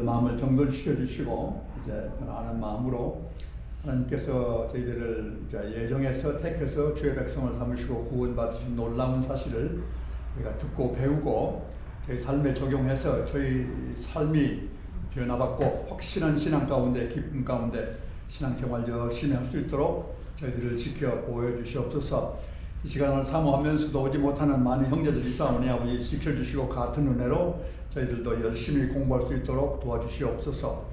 마음을 정돈시켜 주시고 이제 편안한 마음으로 하나님께서 저희들을 예정해서 택해서 주의 백성을 삼으시고 구원받으신 놀라운 사실을 우리가 듣고 배우고 저희 삶에 적용해서 저희 삶이 변화받고 확실한 신앙 가운데 기쁨 가운데 신앙생활 열심히 할 수 있도록 저희들을 지켜 보여주시옵소서. 이 시간을 사모하면서도 오지 못하는 많은 형제들이 있사오니 아버지 지켜주시고 같은 은혜로 저희들도 열심히 공부할 수 있도록 도와주시옵소서.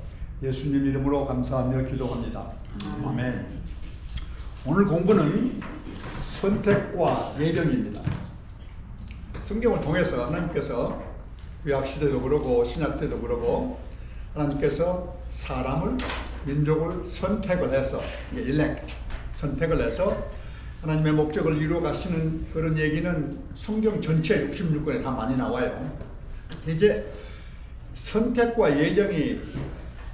예수님 이름으로 감사하며 기도합니다. 아멘. 오늘 공부는 선택과 예정입니다. 성경을 통해서 하나님께서 구약시대도 그러고 신약시대도 그러고 하나님께서 사람을 민족을 선택을 해서 elect 선택을 해서 하나님의 목적을 이루어 가시는 그런 얘기는 성경 전체 66권에 다 많이 나와요. 이제 선택과 예정이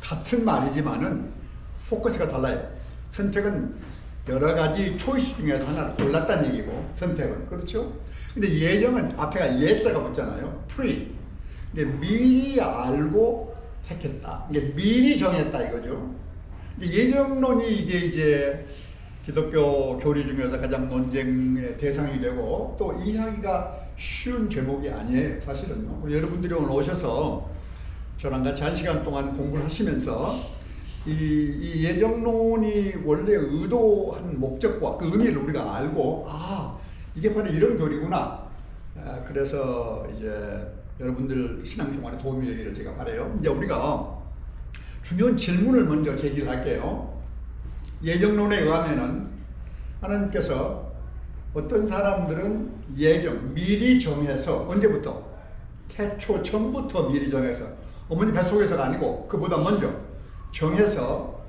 같은 말이지만은 포커스가 달라요. 선택은 여러 가지 초이스 중에서 하나를 골랐다는 얘기고 선택은 그렇죠. 근데 예정은 앞에가 예자가 붙잖아요. pre. 이게 미리 알고 택했다. 이게 미리 정했다 이거죠. 예정론이 이제 기독교 교리 중에서 가장 논쟁의 대상이 되고 또 이해하기가 쉬운 제목이 아니에요. 사실은요. 여러분들이 오늘 오셔서 저랑 같이 1시간 동안 공부를 하시면서 이 예정론이 원래 의도한 목적과 그 의미를 우리가 알고 이게 바로 이런 교리구나. 그래서 이제 여러분들 신앙생활에 도움이 되기를 제가 바라요. 이제 우리가 중요한 질문을 먼저 제기를 할게요. 예정론에 의하면은 하나님께서 어떤 사람들은 예정, 미리 정해서 언제부터? 태초 전부터 미리 정해서 어머니 뱃속에서가 아니고 그보다 먼저 정해서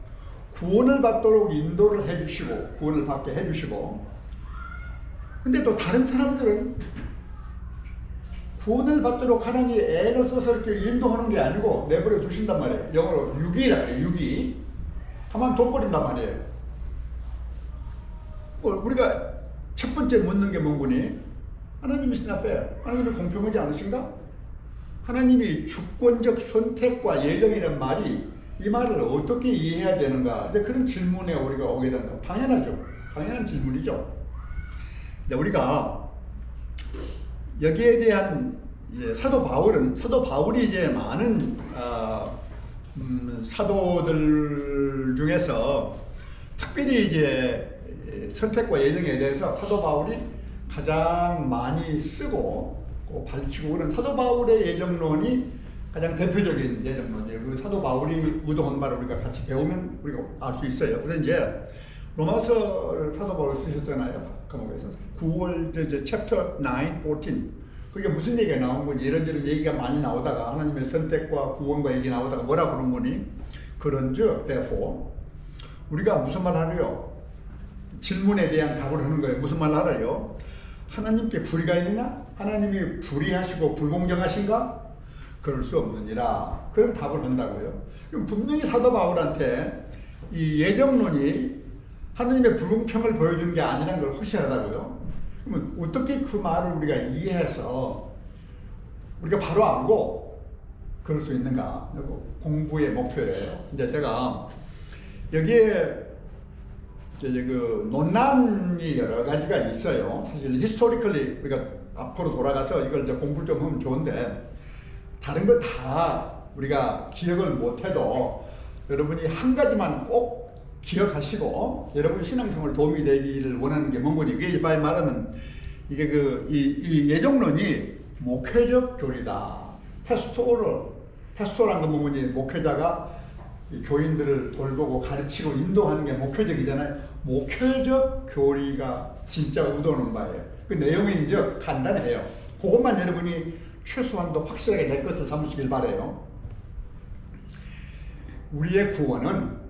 구원을 받도록 인도를 해주시고 구원을 받게 해주시고 근데 또 다른 사람들은 구원을 받도록 하나님이 애를 써서 이렇게 인도하는 게 아니고 내버려 두신단 말이에요. 영어로 유기라 그래요. 유기. 가만 둬버린단 말이에요. 우리가 첫 번째 묻는 게 뭔구니? 하나님이 is not fair. 하나님이 공평하지 않으신가? 하나님이 주권적 선택과 예정이라는 말이 이 말을 어떻게 이해해야 되는가? 이제 그런 질문에 우리가 오게 된다. 당연하죠. 당연한 질문이죠. 근데 우리가 여기에 대한 사도 바울이 이제 많은 사도들 중에서 특별히 이제 선택과 예정에 대해서 사도 바울이 가장 많이 쓰고 밝히고 그런 사도 바울의 예정론이 가장 대표적인 예정론이에요. 그 사도 바울이 의도한 바를 우리가 같이 배우면 우리가 알 수 있어요. 그래서 이제 로마서 사도 바울 쓰셨잖아요. 과목에서 9월 이제 챕터 9, 14 그게 무슨 얘기가 나온 건지 이런저런 얘기가 많이 나오다가 하나님의 선택과 구원과 얘기 나오다가 뭐라 그런 거니? 그런즉 therefore 우리가 무슨 말 하래요? 질문에 대한 답을 하는 거예요. 무슨 말 알아요? 하나님께 불의가 있느냐? 하나님이 불의하시고 불공정하신가? 그럴 수 없느니라. 그런 답을 한다고요. 그럼 분명히 사도 바울한테 이 예정론이 하나님의 불공평을 보여주는 게 아니라는 걸 확실하다고요. 그러면 어떻게 그 말을 우리가 이해해서 우리가 바로 알고 그럴 수 있는가? 공부의 목표예요. 이제 제가 여기에 이제 그 논란이 여러 가지가 있어요. 사실 히스토리컬리 우리가 앞으로 돌아가서 이걸 이제 공부를 좀 하면 좋은데 다른 거 다 우리가 기억을 못해도 여러분이 한 가지만 꼭 기억하시고 여러분 신앙생활 도움이 되기를 원하는 게 뭔지 이게 말하면 이게 이 예정론이 목회적 교리다. 패스토랄한 건 뭔지 목회자가 교인들을 돌보고 가르치고 인도하는 게 목회적이잖아요. 목회적 교리가 진짜 의도하는 바예요. 그 내용이 이제 간단해요. 그것만 여러분이 최소한도 확실하게 내 것을 삼으시길 바래요. 우리의 구원은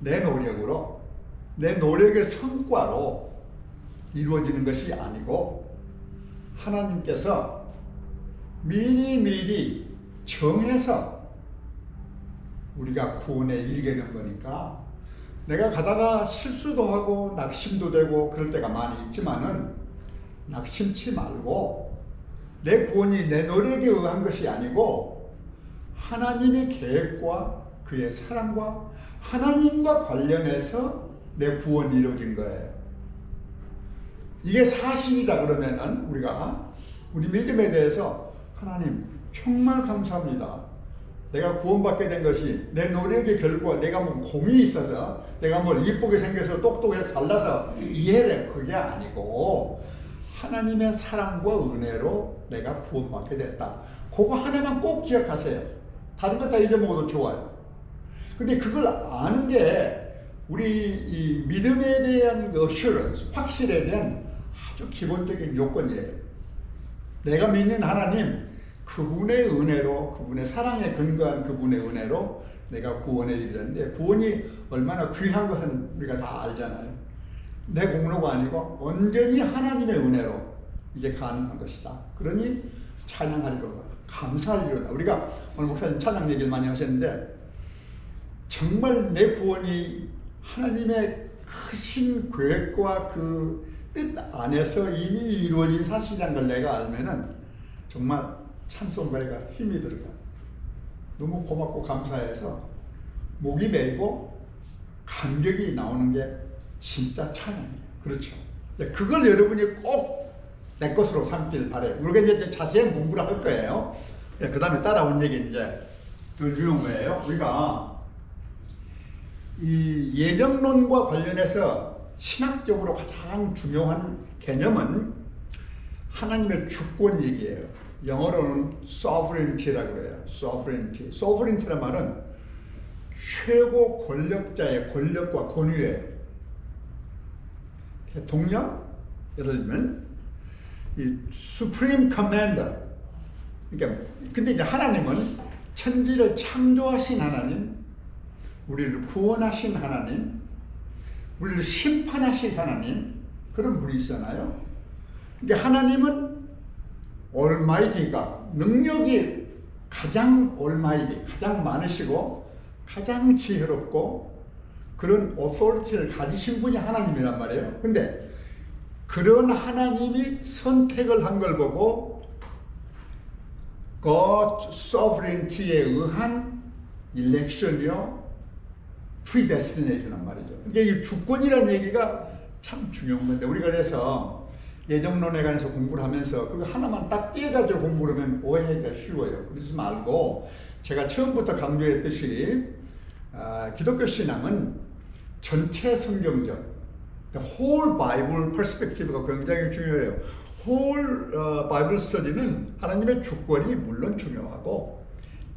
내 노력으로 내 노력의 성과로 이루어지는 것이 아니고 하나님께서 미리 정해서 우리가 구원에 이르게 된 거니까 내가 가다가 실수도 하고 낙심도 되고 그럴 때가 많이 있지만은 낙심치 말고 내 구원이 내 노력에 의한 것이 아니고 하나님의 계획과 그의 사랑과 하나님과 관련해서 내 구원이 이루어진 거예요. 이게 사실이다 그러면은 우리가 우리 믿음에 대해서 하나님 정말 감사합니다. 내가 구원받게 된 것이 내 노력의 결과, 내가 뭐 공이 있어서, 내가 뭘 이쁘게 생겨서 똑똑해서 잘나서 이해를, 그게 아니고 하나님의 사랑과 은혜로 내가 구원받게 됐다. 그거 하나만 꼭 기억하세요. 다른 거 다 잊어먹어도 좋아요. 근데 그걸 아는 게 우리 이 믿음에 대한 assurance, 확실에 대한 아주 기본적인 요건이에요. 내가 믿는 하나님, 그분의 은혜로, 그분의 사랑에 근거한 그분의 은혜로 내가 구원에 이르는데, 구원이 얼마나 귀한 것은 우리가 다 알잖아요. 내 공로가 아니고 온전히 하나님의 은혜로 이게 가능한 것이다. 그러니 찬양하리로다, 감사하리로다. 우리가 오늘 목사님 찬양 얘기를 많이 하셨는데, 정말 내 구원이 하나님의 크신 계획과 그 뜻 안에서 이미 이루어진 사실이라는 걸 내가 알면은 정말 찬송가가 힘이 들어가. 너무 고맙고 감사해서 목이 메이고 감격이 나오는 게 진짜 찬양이에요. 그렇죠. 그걸 여러분이 꼭 내 것으로 삼길 바래요. 우리가 이제 자세한 공부를 할 거예요. 그 다음에 따라온 얘기 이제 더 중요한 거예요. 우리가 이 예정론과 관련해서 신학적으로 가장 중요한 개념은 하나님의 주권 얘기예요. 영어로는 sovereignty라고 그래요. sovereignty. sovereignty란 말은 최고 권력자의 권력과 권위예요. 대통령, 예를 들면 이 supreme commander. 그러니까 근데 이제 하나님은 천지를 창조하신 하나님, 우리를 구원하신 하나님, 우리를 심판하신 하나님, 그런 분이 있잖아요. 근데 하나님은 almighty가 능력이 가장 almighty, 가장 많으시고 가장 지혜롭고 그런 authority를 가지신 분이 하나님이란 말이에요. 근데 그런 하나님이 선택을 한 걸 보고 God sovereignty에 의한 election이요, predestination란 말이죠. 이게 이 주권이라는 얘기가 참 중요한 건데, 우리가 그래서 예정론에 관해서 공부를 하면서 그거 하나만 딱 떼가지고 공부를 하면 오해하기가 쉬워요. 그러지 말고 제가 처음부터 강조했듯이 기독교 신앙은 전체 성경적, the whole Bible perspective가 굉장히 중요해요. whole Bible study는 하나님의 주권이 물론 중요하고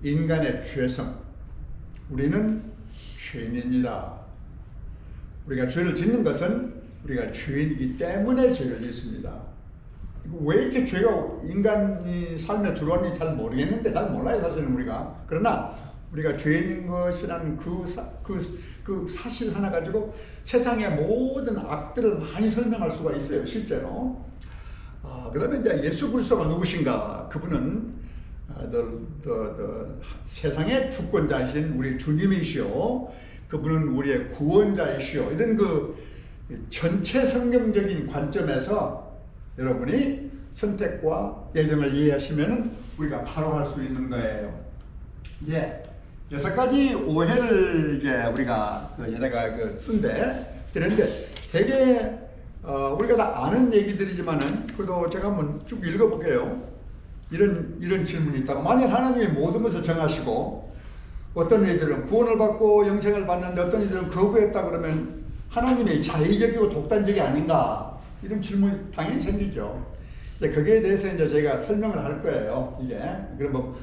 인간의 죄성, 우리는 죄인입니다. 우리가 죄를 짓는 것은 우리가 죄인이기 때문에 죄를 짓습니다. 왜 이렇게 죄가 인간이 삶에 들어왔는지 잘 모르겠는데, 잘 몰라요 사실은 우리가. 그러나 우리가 죄인인 것이라는 그 사실 하나 가지고 세상의 모든 악들을 많이 설명할 수가 있어요, 실제로. 그 다음에 이제 예수 그리스도가 누구신가? 그분은 세상의 주권자이신 우리 주님이시오. 그분은 우리의 구원자이시오. 이런 그 전체 성경적인 관점에서 여러분이 선택과 예정을 이해하시면 우리가 바로 할 수 있는 거예요. 이제 6가지 오해를 이제 우리가 여기다가 쓴데, 그런데 되게 우리가 다 아는 얘기들이지만은 그래도 제가 한번 쭉 읽어볼게요. 이런 질문이 있다고. 만약 하나님이 모든 것을 정하시고 어떤 이들은 구원을 받고 영생을 받는데 어떤 이들은 거부했다 그러면 하나님이 자의적이고 독단적이 아닌가? 이런 질문이 당연히 생기죠. 거기에 대해서 이제 제가 설명을 할 거예요. 이게 그럼 뭐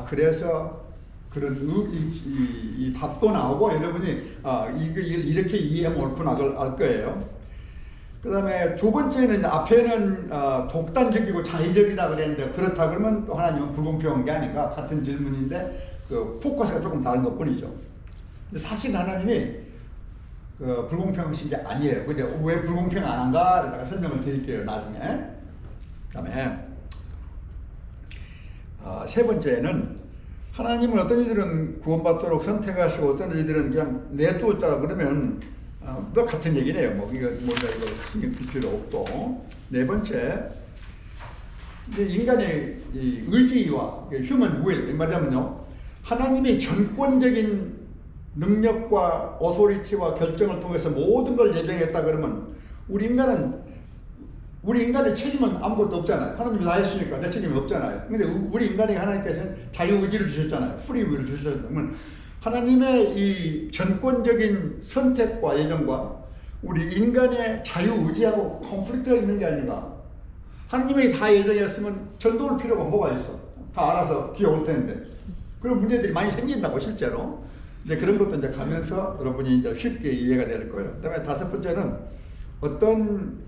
그래서 그런 이 답도 나오고 여러분이 이렇게 이해하면 옳구나 그걸 알 거예요. 그 다음에 두 번째는 앞에는 독단적이고 자의적이다 그랬는데 그렇다 그러면 또 하나님은 불공평한 게 아닌가? 같은 질문인데 그 포커스가 조금 다른 것 뿐이죠. 근데 사실 하나님이 불공평하신 게 아니에요. 근데 왜 불공평 안 한가? 내가 설명을 드릴게요, 나중에. 그 다음에 세 번째는 하나님은 어떤 이들은 구원받도록 선택하시고 어떤 이들은 그냥 내두었다 그러면 또 같은 얘기네요. 이거 신경 쓸 필요 없고. 네 번째, 인간의 이 의지와 human will, 말하자면요, 하나님이 전권적인 능력과 오토리티와 결정을 통해서 모든 걸 예정했다 그러면 우리 인간의 책임은 아무것도 없잖아요. 하나님이 다 했으니까 내 책임이 없잖아요. 근데 우리 인간에게 하나님께서는 자유의지를 주셨잖아요. 프리윌을 주셨다면 하나님의 이 전권적인 선택과 예정과 우리 인간의 자유의지하고 컨플릭트가 있는 게 아닌가. 하나님이 다 예정했으면 전도할 필요가 뭐가 있어. 다 알아서 기어올 텐데. 그런 문제들이 많이 생긴다고 실제로. 근데 그런 것도 이제 가면서 여러분이 이제 쉽게 이해가 될 거예요. 그다음에 다섯 번째는 어떤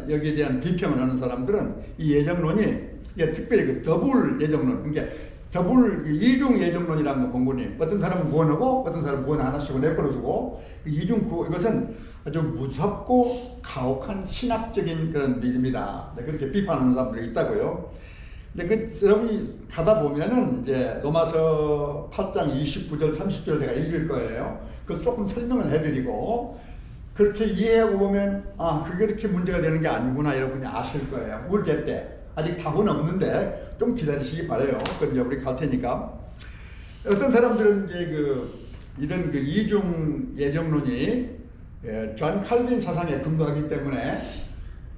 여기에 대한 비평을 하는 사람들은 이 예정론이 특별히 그 더블 예정론, 그러니까 더블 이중 예정론이라는 거 본거니 어떤 사람은 구원하고 어떤 사람은 구원 안 하시고 내버려두고 이중 이것은 아주 무섭고 가혹한 신학적인 그런 믿음이다. 그렇게 비판하는 사람들이 있다고요. 근데 여러분이 가다 보면은 이제 로마서 8장 29절 30절 제가 읽을 거예요. 그걸 조금 설명을 해드리고 그렇게 이해하고 보면 그게 그렇게 문제가 되는 게 아니구나 여러분이 아실 거예요. 모르겠 때 아직 답은 없는데 좀 기다리시기 바래요. 그건 이제 우리 갈 테니까. 어떤 사람들은 이제 이런 이중 예정론이 존 칼빈 사상에 근거하기 때문에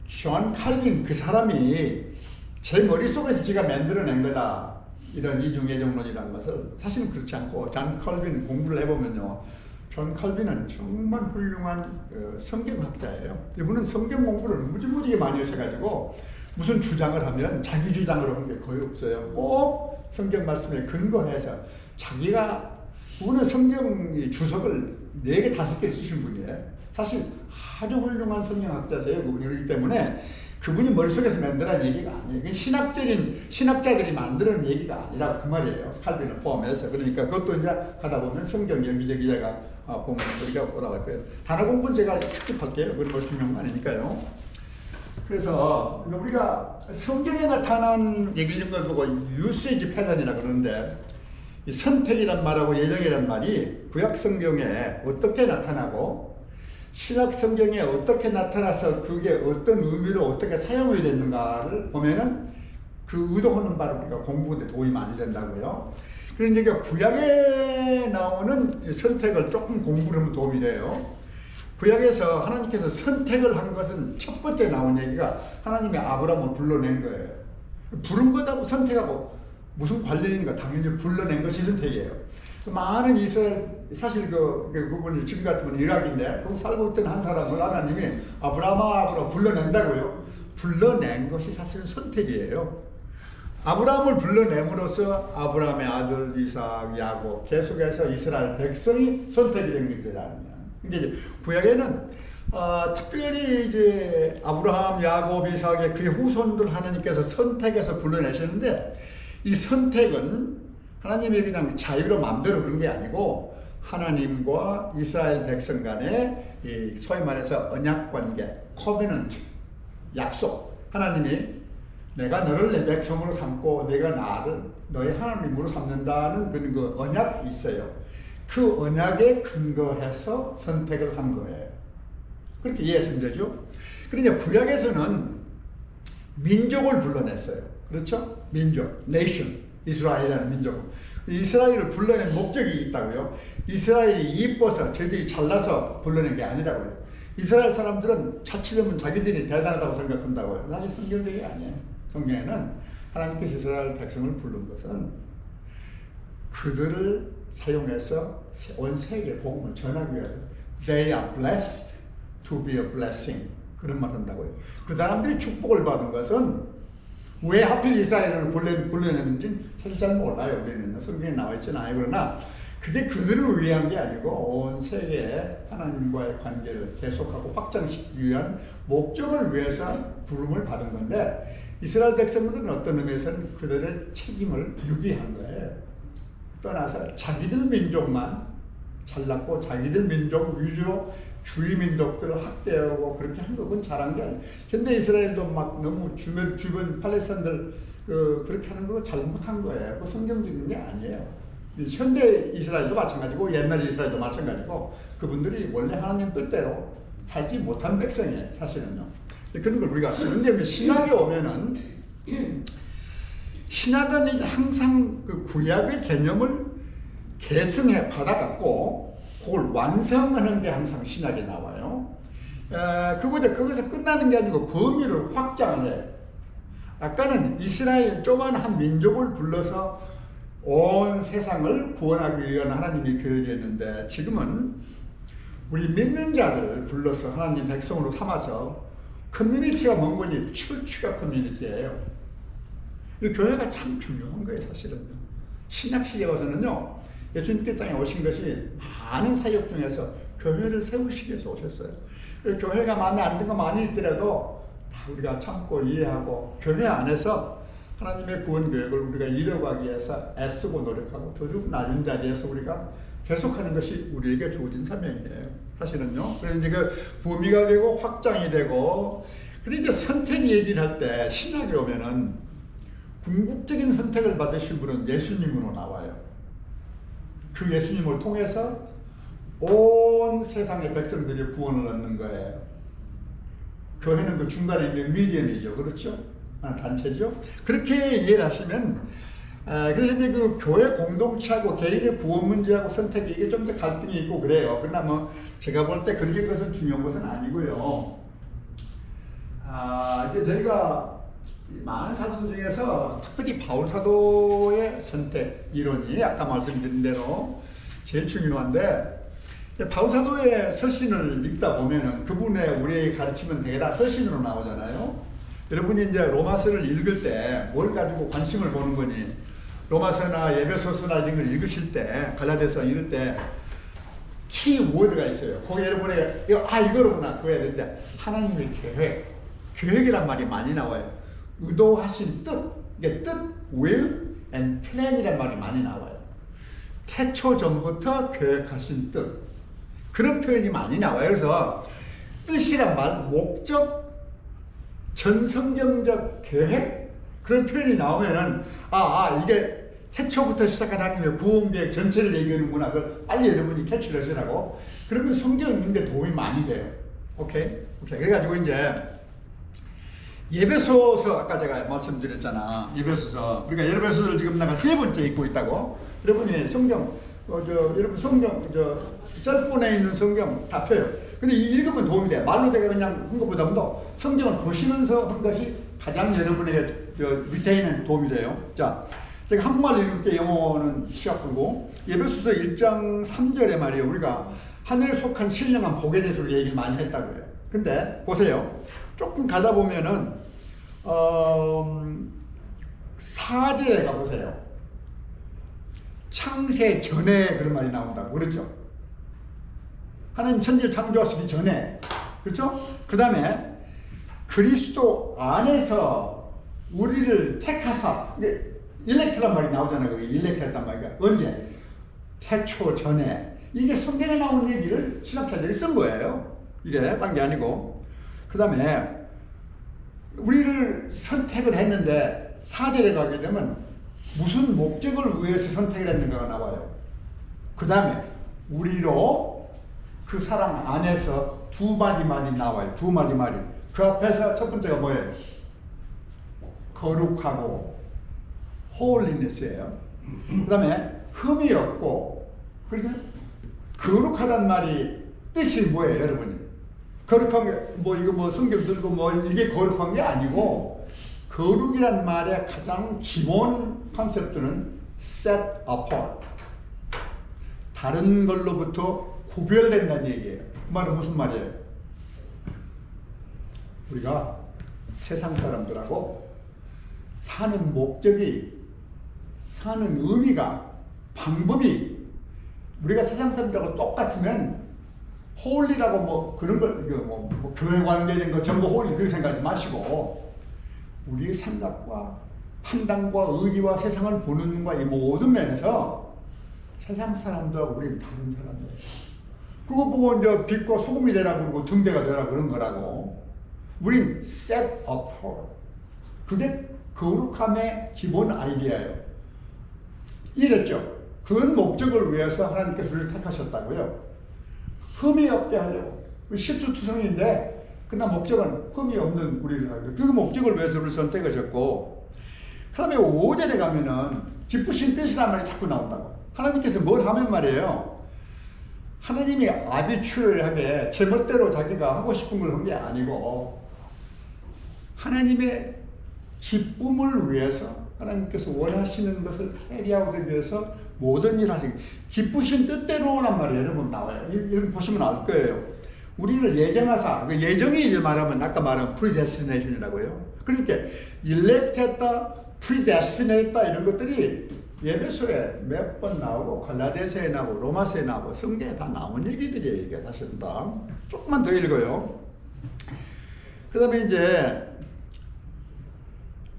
존 칼빈 그 사람이 제 머릿속에서 제가 만들어낸 거다. 이런 이중 예정론이라는 것을 사실은 그렇지 않고 존 칼빈 공부를 해보면요. 존 칼빈은 정말 훌륭한 성경학자예요. 이분은 성경 공부를 무지무지게 많이 하셔가지고 무슨 주장을 하면 자기 주장으로 하는 게 거의 없어요. 꼭 성경 말씀에 근거해서 그분은 성경 주석을 4개, 5개 쓰신 분이에요. 사실 아주 훌륭한 성경학자세요. 그분이. 그렇기 때문에 그분이 머릿속에서 만들어낸 얘기가 아니에요. 신학자들이 만드는 얘기가 아니라 그 말이에요. 칼빈을 포함해서. 그러니까 그것도 이제 가다 보면 성경 여기저기다가 보면 우리가 올라갈 거예요. 단어 공부는 제가 스킵할게요. 그건 뭐 중요한 거 아니니까요. 그래서 우리가 성경에 나타난 얘기를 보고 유세지 패턴이라 그러는데 이 선택이란 말하고 예정이란 말이 구약 성경에 어떻게 나타나고 신약 성경에 어떻게 나타나서 그게 어떤 의미로 어떻게 사용이 됐는가를 보면은 그 의도하는 바로 우리가 공부하는데 도움이 많이 된다고요. 그러니까 구약에 나오는 선택을 조금 공부를 하면 도움이 돼요. 구약에서 하나님께서 선택을 한 것은 첫 번째 나온 얘기가 하나님이 아브라함을 불러낸 거예요. 부른 것하고 선택하고 무슨 관련이 있는가? 당연히 불러낸 것이 선택이에요. 많은 이스라엘, 사실 그분이 지금 같으면 이락인데, 거기 살고 있던 한 사람을 하나님이 아브라함으로 불러낸다고요. 불러낸 것이 사실은 선택이에요. 아브라함을 불러냄으로써 아브라함의 아들 이삭, 야곱, 계속해서 이스라엘 백성이 선택이 된 것이라는. 근데 이제 구약에는 특별히 이제 아브라함, 야곱, 이삭의 그의 후손들 하나님께서 선택해서 불러내셨는데 이 선택은 하나님이 그냥 자유로 마음대로 그런 게 아니고 하나님과 이스라엘 백성 간의 이 소위 말해서 언약 관계, covenant, 약속. 하나님이 내가 너를 내 백성으로 삼고 내가 나를 너의 하나님으로 삼는다는 그 언약이 있어요. 그 언약에 근거해서 선택을 한 거예요. 그렇게 이해하시면 되죠? 그러니까 구약에서는 민족을 불러냈어요. 그렇죠? 민족, nation, 이스라엘이라는 민족. 이스라엘을 불러낸 목적이 있다고요. 이스라엘이 이뻐서 저희들이 잘나서 불러낸 게 아니라고요. 이스라엘 사람들은 자칫하면 자기들이 대단하다고 생각한다고요. 사실 성경적이 아니에요. 성경에는 하나님께서 이스라엘 백성을 부른 것은 그들을 사용해서 온 세계 복음을 전하기 위해서 They are blessed to be a blessing. 그런 말 한다고요. 그 사람들이 축복을 받은 것은 왜 하필 이스라엘을 불러내는지 사실 잘 몰라요. 우리는 성경에 나와 있잖아요. 그러나 그게 그들을 위한 게 아니고 온 세계에 하나님과의 관계를 계속하고 확장시키기 위한 목적을 위해서 부름을 받은 건데 이스라엘 백성들은 어떤 의미에서는 그들의 책임을 유기한 거예요. 떠나서 자기들 민족만 잘났고 자기들 민족 위주로 주위 민족들을 학대하고 그렇게 한 건 잘한 게 아니에요. 현대 이스라엘도 막 너무 주변 팔레스타인들 그렇게 하는 거 잘못한 거예요. 그 성경적인 게 아니에요. 현대 이스라엘도 마찬가지고 옛날 이스라엘도 마찬가지고 그분들이 원래 하나님 뜻대로 살지 못한 백성이에요. 사실은요. 그런 걸 우리가 그런데 신학에 오면은 신학은 항상 그 구약의 개념을 계승해 받아갖고 그걸 완성하는 게 항상 신약에 나와요. 거기서 끝나는 게 아니고 범위를 확장을 해요. 아까는 이스라엘 조그만 민족을 불러서 온 세상을 구원하기 위한 하나님의 계획이었는데, 지금은 우리 믿는 자들을 불러서 하나님 백성으로 삼아서 커뮤니티가 뭔 거니? 출추가 커뮤니티예요. 이 교회가 참 중요한 거예요, 사실은요. 신약 시대에 와서는요, 예수님께 땅에 오신 것이 많은 사역 중에서 교회를 세우시기 위해서 오셨어요. 그래서 교회가 마음에 안 드는 거 많이 있더라도 다 우리가 참고 이해하고 교회 안에서 하나님의 구원 계획을 우리가 이뤄가기 위해서 애쓰고 노력하고 더욱 낮은 자리에서 우리가 계속하는 것이 우리에게 주어진 사명이에요, 사실은요. 그래서 이제 그 범위가 되고 확장이 되고, 그리고 이제 선택 얘기를 할 때 신약에 오면은 궁극적인 선택을 받으신 분은 예수님으로 나와요. 그 예수님을 통해서 온 세상의 백성들이 구원을 얻는 거예요. 교회는 그 중간에 있는 미디엄이죠, 그렇죠? 단체죠. 그렇게 이해를 하시면, 그래서 이제 그 교회 공동체하고 개인의 구원 문제하고 선택이 이게 좀 더 갈등이 있고 그래요. 그러나 뭐 제가 볼 때 그렇게 것은 중요한 것은 아니고요. 이제 저희가 많은 사도들 중에서 특별히 바울 사도의 선택 이론이 아까 말씀드린 대로 제일 중요한데, 바울 사도의 서신을 읽다 보면은 그분의 우리의 가르치면 되다 서신으로 나오잖아요. 여러분이 이제 로마서를 읽을 때 뭘 가지고 관심을 보는 거니? 로마서나 예배소서나 이런 걸 읽으실 때, 갈라디아서 읽을 때 키워드가 있어요. 거기 여러분이 이거로구나 그거 해야 되는데, 하나님의 계획이란 말이 많이 나와요. 의도하신 뜻, 이게 뜻, will and plan이란 말이 많이 나와요. 태초 전부터 계획하신 뜻, 그런 표현이 많이 나와요. 그래서 뜻이란 말, 목적, 전성경적 계획, 그런 표현이 나오면은 이게 태초부터 시작한 하나님의 구원계획 전체를 얘기하는구나. 그걸 빨리 여러분이 캐치를 하시라고. 그러면 성경 읽는데 도움이 많이 돼요. 오케이. 그래가지고 이제 예배소서, 아까 제가 말씀드렸잖아. 예배소서. 우리가 예배소서를 지금 내가 3번째 읽고 있다고. 여러분이 성경, 여러분 성경, 셀폰에 있는 성경 다 펴요. 근데 읽으면 도움이 돼. 말로 제가 그냥 한 것보다도 성경을 보시면서 한 것이 가장 여러분에게 밑에 있는 도움이 돼요. 자, 제가 한국말 읽을게. 영어는 시작 풀고. 예배소서 1장 3절에 말이에요. 우리가 하늘에 속한 신령한 복에 대해서 얘기를 많이 했다고요. 근데 보세요. 조금 가다 보면은 4절에 가보세요. 창세 전에 그런 말이 나온다고 그렇죠? 하나님 천지를 창조하시기 전에, 그렇죠? 그 다음에 그리스도 안에서 우리를 택하사, 일렉트란 말이 나오잖아요. 그게 일렉트했단 말이야. 언제? 태초 전에. 이게 성경에 나온 얘기를 신학자들이 쓴 거예요. 이게 딴 게 아니고. 그 다음에 우리를 선택을 했는데 4절에 가게 되면 무슨 목적을 위해서 선택을 했는가가 나와요. 그 다음에 우리로 그 사랑 안에서 두 마디 말이 나와요. 두 마디 말이. 그 앞에서 첫 번째가 뭐예요? 거룩하고 holiness예요. 그 다음에 흠이 없고, 그래서 거룩하단 말이 뜻이 뭐예요, 여러분이? 거룩한 게 이거 성경 들고 이게 거룩한 게 아니고, 거룩이란 말의 가장 기본 컨셉트는 set apart, 다른 걸로부터 구별된다는 얘기예요. 그 말은 무슨 말이에요? 우리가 세상 사람들하고 사는 목적이, 사는 의미가, 방법이 우리가 세상 사람들하고 똑같으면 홀리라고 그런 걸 교회 관계된 거 전부 홀리 그렇게 생각하지 마시고, 우리의 생각과 판단과 의지와 세상을 보는 눈과 이 모든 면에서 세상 사람들하고 우리는 다른 사람이에요. 그거 보고 이제 빛과 소금이 되라 그러고 등대가 되라 그런 거라고. 우린 set apart. 그게 거룩함의 기본 아이디어예요. 이랬죠. 그런 목적을 위해서 하나님께서 우리를 택하셨다고요. 흠이 없게 하려고. 십수투성인데 그러나 목적은 흠이 없는 우리를 하려고. 그 목적을 위해서 우리를 선택하셨고, 그 다음에 5절에 가면은 기쁘신 뜻이란 말이 자꾸 나온다고. 하나님께서 뭘 하면 말이에요. 하나님이 아비추럴하게 제멋대로 자기가 하고 싶은 걸 한 게 아니고 하나님의 기쁨을 위해서 하나님께서 원하시는 것을 캐리하기 위해서 모든 일을 하시고 기쁘신 뜻대로란 말이 여러분 나와요. 여기 보시면 알 거예요. 우리를 예정하사, 그 예정이 이제 말하면 아까 말한 predestination이라고요. 그러니까 elect했다, predestinate다 이런 것들이 예배소에 몇 번 나오고 갈라디아서에 나오고 로마서에 나오고 성경에 다 나온 얘기들이에요. 이게 사실 다. 조금만 더 읽어요. 그 다음에 이제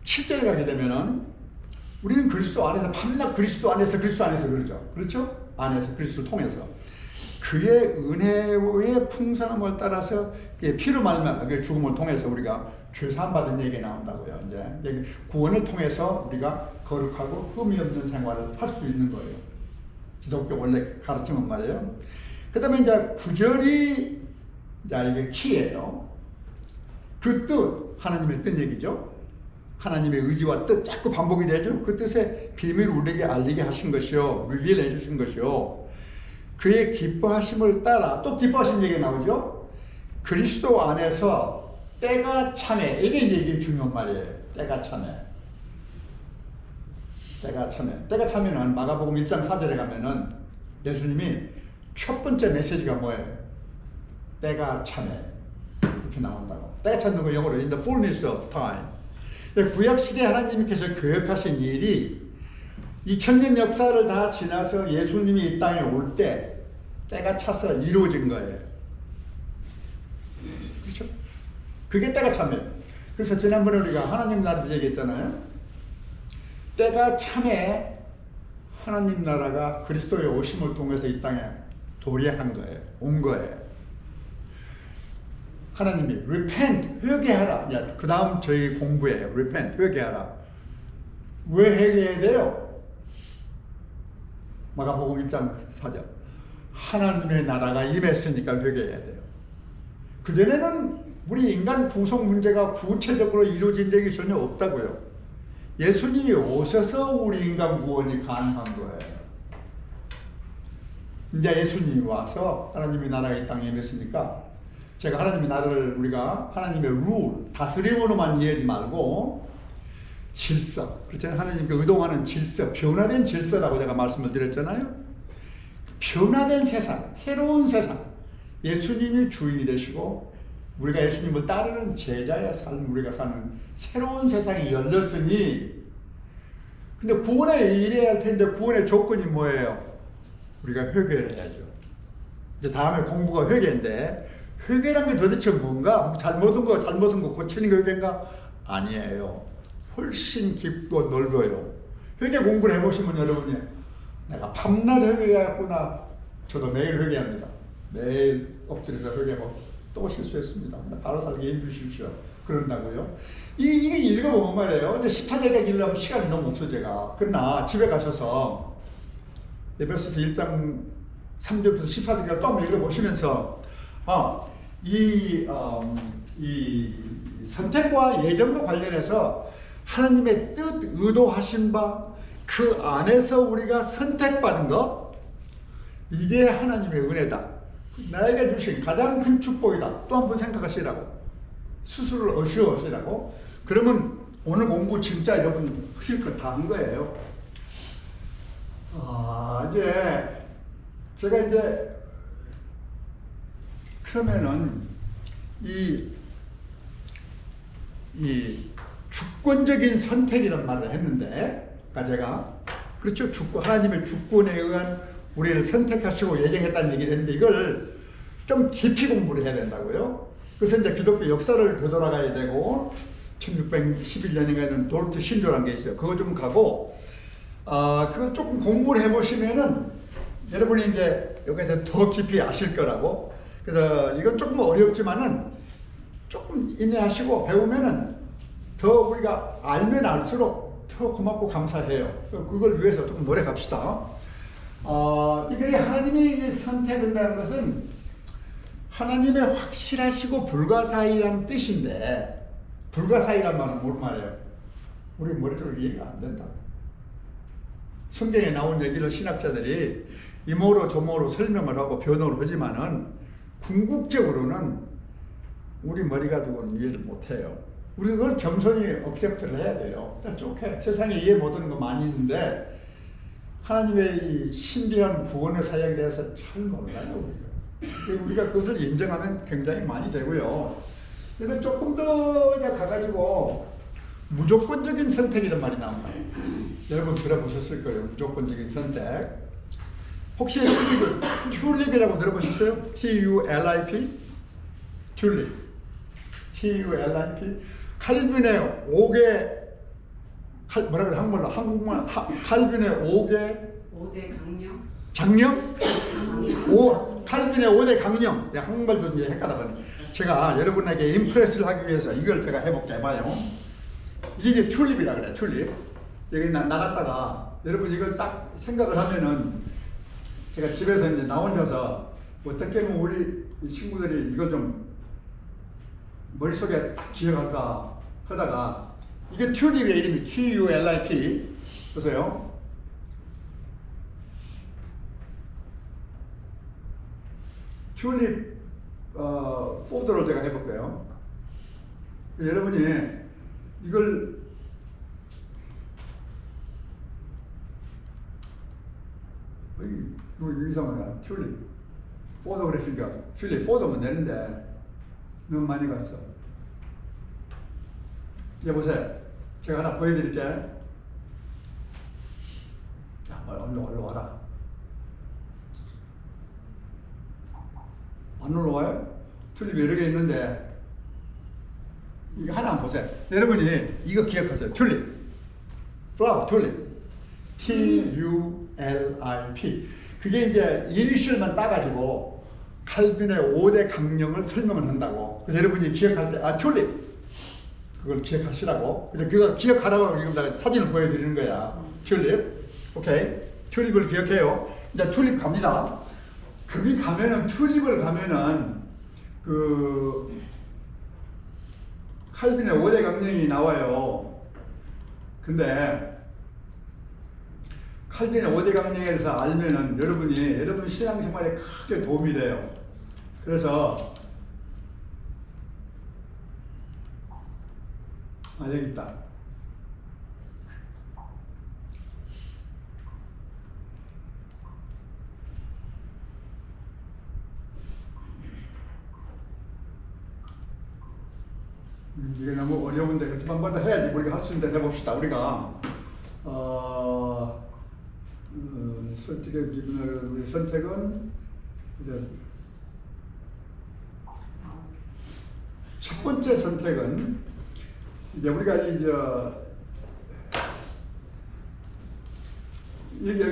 7절에 가게 되면은 우리는 그리스도 안에서 밤낮 그리스도 안에서 그러죠. 그렇죠? 안에서 그리스도를 통해서 그의 은혜의 풍성함을 따라서 피로 말미암아 그 죽음을 통해서 우리가 죄 사함 받은 얘기 나온다고요. 이제 구원을 통해서 우리가 거룩하고 흠이 없는 생활을 할 수 있는 거예요. 기독교 원래 가르침은 말이에요. 그다음에 이제 9절이 이게 키예요. 그 뜻, 하나님의 뜻 얘기죠. 하나님의 의지와 뜻 자꾸 반복이 되죠. 그 뜻의 비밀을 우리에게 알리게 하신 것이요, 리빌해 주신 것이요. 그의 기뻐하심을 따라 또 기뻐하심 얘기가 나오죠. 그리스도 안에서 때가 차매. 이게 중요한 말이에요. 때가 차매. 때가 차면은 마가복음 1장 4절에 가면은 예수님이 첫 번째 메시지가 뭐예요? 때가 차매. 이렇게 나온다고. 때가 차는 거 영어로 in the fullness of time. 구약시대 하나님께서 계획하신 일이 2000년 역사를 다 지나서 예수님이 이 땅에 올 때 때가 차서 이루어진 거예요. 그렇죠? 그게 때가 차면. 그래서 지난번에 우리가 하나님 나라 얘기했잖아요. 때가 참에 하나님 나라가 그리스도의 오심을 통해서 이 땅에 도래한 거예요. 온 거예요. 하나님이 repent, 회개하라. 그 다음 저희 공부예요. repent, 회개하라. 왜 회개해야 돼요? 마가복음 1장 4절. 하나님의 나라가 임했으니까 회개해야 돼요. 그전에는 우리 인간 구속 문제가 구체적으로 이루어진 적이 전혀 없다고요. 예수님이 오셔서 우리 인간 구원이 가능한 거예요. 이제 예수님이 와서 하나님의 나라가 이 땅에 임했으니까 제가 하나님의 나라를 우리가 하나님의 룰, 다스림으로만 이해하지 말고 질서, 그렇잖아요. 하나님께 의동하는 질서, 변화된 질서라고 제가 말씀을 드렸잖아요. 변화된 세상, 새로운 세상, 예수님이 주인이 되시고 우리가 예수님을 따르는 제자의 삶, 우리가 사는 새로운 세상이 열렸으니, 근데 구원에 이래야 할 텐데 구원의 조건이 뭐예요? 우리가 회개를 해야죠. 이제 다음에 공부가 회개인데, 회개란 게 도대체 뭔가? 잘못한 거 고치는 게 회개인가? 아니에요. 훨씬 깊고 넓어요. 회개 공부를 해보시면 여러분이 내가 밤낮 회개했구나. 저도 매일 회개합니다. 매일 엎드려서 회개하고 또 실수했습니다. 바로 살게 해주십시오. 그런다고요. 이게 읽어보면 말이에요. 이제 14절까지 읽으려면 시간이 너무 없어 제가. 그러나 집에 가셔서 에베소서 1장 3절부터 14절까지 또 한번 읽어보시면서 이 선택과 예정과 관련해서 하나님의 뜻, 의도하신 바, 그 안에서 우리가 선택받은 것, 이게 하나님의 은혜다. 나에게 주신 가장 큰 축복이다. 또 한 번 생각하시라고. 스스로를 어시하시라고. 그러면 오늘 공부 진짜 여러분 실컷 다 한 거예요. 이제 제가 이제 그러면은 이 주권적인 선택이란 말을 했는데, 제가 그렇죠. 하나님의 주권에 의한 우리를 선택하시고 예정했다는 얘기를 했는데 이걸 좀 깊이 공부를 해야 된다고요. 그래서 이제 기독교 역사를 되돌아가야 되고 1611년에는 도르트 신조라는 게 있어요. 그거 좀 가고 그거 조금 공부를 해보시면은 여러분이 이제 여기에 더 깊이 아실 거라고. 그래서 이건 조금 어렵지만은 조금 인내하시고 배우면은 더 우리가 알면 알수록 더 고맙고 감사해요. 그걸 위해서 조금 노력합시다. 이게 하나님이 선택한다는 것은 하나님의 확실하시고 불가사의한 뜻인데, 불가사의란 말은 뭔 말이에요? 우리 머리로 이해가 안 된다. 성경에 나온 얘기를 신학자들이 이모로 저모로 설명을 하고 변호를 하지만은 궁극적으로는 우리 머리 가지고는 이해를 못해요. 우리 그걸 겸손히 억셉트를 해야 돼요. 오케이. 세상에 이해 못하는 거 많이 있는데 하나님의 이 신비한 구원의 사역에 대해서 참 몰라요. 우리가 그것을 인정하면 굉장히 많이 되고요. 그래서 조금 더 가가지고 무조건적인 선택이란 말이 나옵니다. 여러분 들어보셨을 거예요. 무조건적인 선택. 혹시 여러분이 튤립이라고 들어보셨어요? T-U-L-I-P? 튤립. T-U-L-I-P? 칼빈의 5개 뭐라 그래 한국말로 한국말 칼빈의 5대 강령? 장령? 칼빈의 5대 강령. 한국말도 이제 헷갈아버리네. 제가 여러분에게 임프레스를 하기 위해서 이걸 제가 해봐요. 이게 이제 튤립이라 그래. 튤립. 여기 나갔다가 여러분 이걸 딱 생각을 하면은 제가 집에서 이제 나 혼자서 어떻게 하면 우리 친구들이 이거 좀 머릿속에 딱 기억할까 하다가 이게 튤립의 이름이 T-U-L-I-P. 보세요. 튤립 포드를 제가 해볼게요. 여러분이 이걸 이거 이상하다. 튤립 포드 그랬으니까 튤립 포드면 되는데 너무 많이 갔어. 이제 보세요. 제가 하나 보여드릴게. 자, 얼른 와라. 안 올라와요? 튤립이 여러 개 있는데 이거 하나 한번 보세요. 여러분이 이거 기억하세요. 튤립, 플라워, 튤립, T-U-L-I-P. 그게 이제 이니셜만 따가지고 칼빈의 5대 강령을 설명을 한다고. 그래서 여러분이 기억할 때 튤립 그걸 기억하시라고. 그래서 그거 기억하라고 지금 나 사진을 보여드리는 거야. 튤립, 오케이. 튤립을 기억해요. 이제 튤립 갑니다. 거기 가면은 튤립을 가면은 그 칼빈의 5대 강령이 나와요. 근데 칼빈의 5대 강령에 대해서 알면은 여러분 신앙생활에 크게 도움이 돼요. 그래서 여기 있다. 이게 너무 어려운데 그래서 한 번 더 해야지. 우리가 할 수 있는데 해봅시다. 우리가 선택의 기준을 우리 선택은 이제 첫 번째 선택은 이제 우리가 여기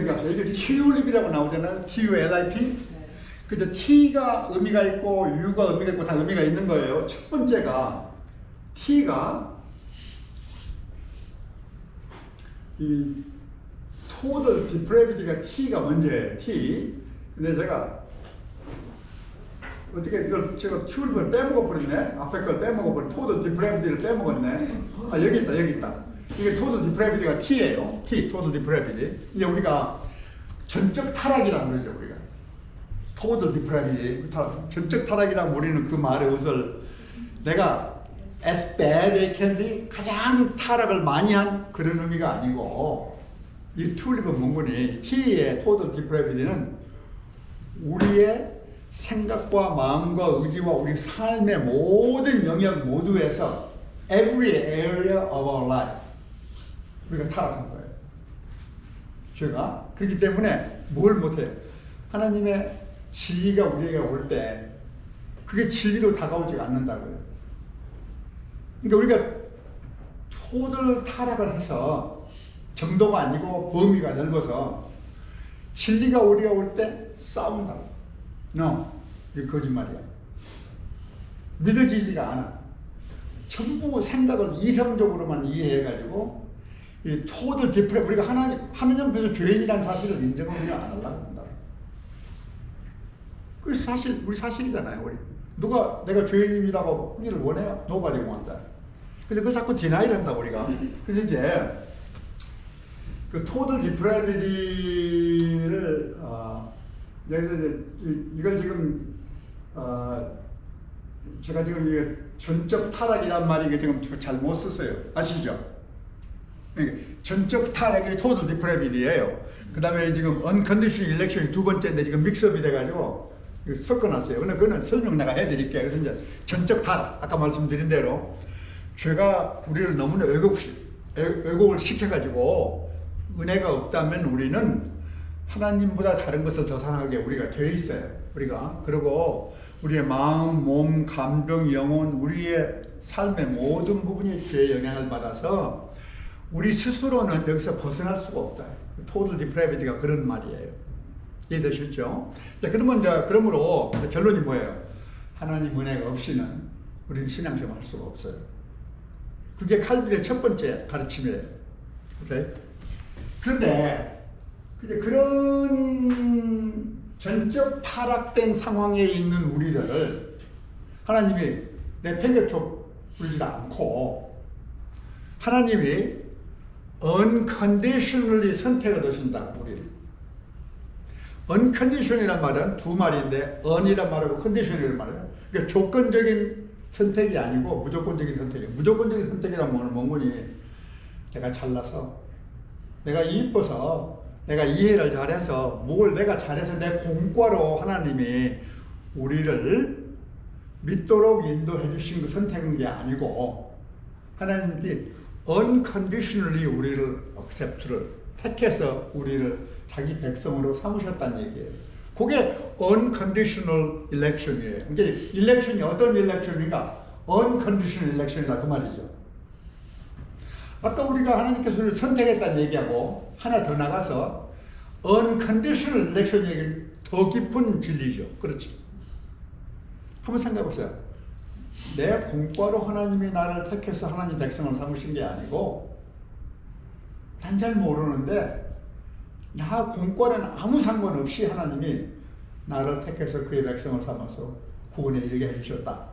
갑시다. 이게 튤립이라고 나오잖아요. T-U-L-I-P. 그죠? T가 의미가 있고 U가 의미가 있고 다 의미가 있는 거예요. 첫 번째가 T가 이 total depravity가 T가 먼저예요. T. 근데 제가 어떻게 이걸 제가 튤립을 빼먹어 버렸네. 앞에 걸 빼먹어 버린 total depravity를 빼먹었네. 여기 있다. 이게 total depravity가 T예요. T, total depravity. 이제 우리가 전적 타락이라고 그러죠. 우리가 total depravity, 전적 타락이라고 우리는 그 말의 의미를 내가 as bad as can be, 가장 타락을 많이 한 그런 의미가 아니고, 이 튤립은 뭔거니? T의 total depravity는 우리의 생각과 마음과 의지와 우리 삶의 모든 영역 모두에서 every area of our life 우리가 타락한 거예요. 죄가. 그렇기 때문에 뭘 못해요? 하나님의 진리가 우리에게 올 때 그게 진리로 다가오지 않는다고요. 그러니까 우리가 토들 타락을 해서 정도가 아니고 범위가 넓어서 진리가 우리가 올 때 싸운다고. No, 이게 거짓말이야. 믿어지지가 않아. 전부 생각을 이성적으로만 이해해가지고 이 토들 디프레 우리가 하나님 앞에서 죄인이라는 사실을 인정을 우리가 안 하려고 한다. 그 사실 우리 사실이잖아요. 우리 누가 내가 죄인이라고 하기를 원해요? Nobody wants that. 그래서 그걸 자꾸 디나이를 한다 우리가. 그래서 이제 그 토들 디프라비티를 여기서 이걸 지금 제가 지금 이게 전적 타락이란 말이 지금 잘 못 썼어요. 아시죠? 전적 타락이 토들 디프라비티예요. 그 다음에 지금 unconditional election이 두 번째인데 지금 믹스업이 돼가지고 섞어놨어요. 그거는 설명 내가 해드릴게요. 그래서 이제 전적 타락, 아까 말씀드린 대로 죄가 우리를 너무나 왜곡을 시켜가지고 은혜가 없다면 우리는 하나님보다 다른 것을 더 사랑하게 우리가 되어 있어요. 우리가. 그리고 우리의 마음, 몸, 감정, 영혼, 우리의 삶의 모든 부분이 죄의 영향을 받아서 우리 스스로는 여기서 벗어날 수가 없다. 토tal depravity가 그런 말이에요. 이해되셨죠? 자, 그러므로 결론이 뭐예요? 하나님 은혜가 없이는 우리는 신앙생활 할 수가 없어요. 그게 칼빈의 첫 번째 가르침이에요. 오케이? 그런데 그런 전적 타락된 상황에 있는 우리들을 하나님이 내팽개쳐 부르지 않고 하나님이 unconditionally 선택을 하신다. 우리를. uncondition이란 말은 두 말인데 un이란 말하고 condition이란 말이에요. 그러니까 조건적인 선택이 아니고 무조건적인 선택이에요. 무조건적인 선택이란 말은 뭔거니? 내가 잘나서, 내가 이뻐서, 내가 이해를 잘해서, 뭘 내가 잘해서 내 공과로 하나님이 우리를 믿도록 인도해 주신 그 선택인 게 아니고 하나님이 unconditionally 우리를 accept를 택해서 우리를 자기 백성으로 삼으셨다는 얘기예요. 그게 unconditional election이에요. 이게 election이 어떤 election인가? unconditional election이라 그 말이죠. 아까 우리가 하나님께서 우리를 선택했다는 얘기하고 하나 더 나가서 unconditional election 얘기는 더 깊은 진리죠. 그렇죠. 한번 생각해 보세요. 내 공과로 하나님이 나를 택해서 하나님 백성을 삼으신 게 아니고 난 잘 모르는데 나 공과는 아무 상관없이 하나님이 나를 택해서 그의 백성을 삼아서 구원에 이르게 해주셨다.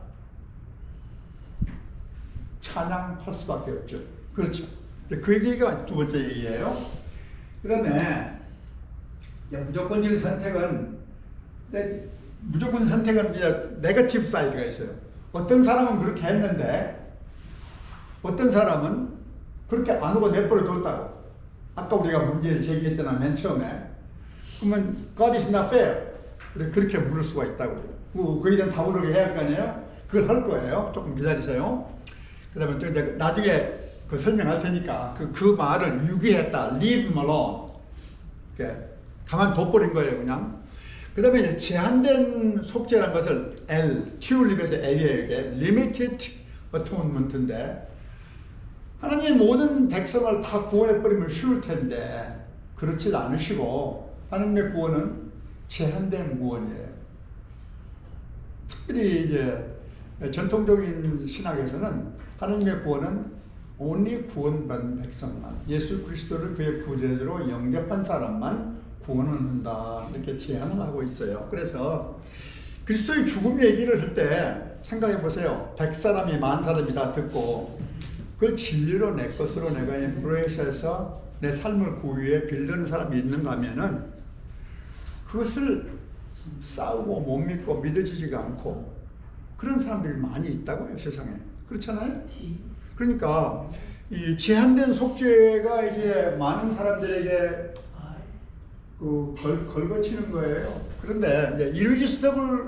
찬양할 수밖에 없죠. 그렇죠. 그 얘기가 두 번째 얘기예요. 그 다음에 무조건적인 선택은 이제 네거티브 사이드가 있어요. 어떤 사람은 그렇게 했는데 어떤 사람은 그렇게 안 하고 내버려 뒀다고. 아까 우리가 문제를 제기했잖아, 맨 처음에. 그러면 God is not fair. 그렇게 물을 수가 있다고. 거기에 대한 답을 해야 할 거 아니에요? 그걸 할 거예요. 조금 기다리세요. 그 다음에 또 이제 나중에 그 설명할 테니까 그 말을 유기했다. Leave him alone. 가만 둬버린 거예요, 그냥. 그 다음에 이제 제한된 속죄라는 것을 튜립에서 L이에요. 이게 Limited Atonement인데 하나님이 모든 백성을 다 구원해버리면 쉬울 텐데 그렇지 않으시고 하나님의 구원은 제한된 구원이에요. 특별히 이제 전통적인 신학에서는 하나님의 구원은 only 구원받은 백성만, 예수 그리스도를 그의 구주로 영접한 사람만 구원을 한다, 이렇게 제한을 하고 있어요. 그래서 그리스도의 죽음 얘기를 할 때 생각해 보세요. 100사람이 10,000사람이 다 듣고 그걸 진리로 내 것으로 내가 embrace해서 내 삶을 그 위에 빌드는 사람이 있는가 하면은 그것을 싸우고 못 믿고 믿어지지가 않고 그런 사람들이 많이 있다고요, 세상에. 그렇잖아요? 그러니까 이 제한된 속죄가 이제 많은 사람들에게 걸거치는 거예요. 그런데 이제 irresistible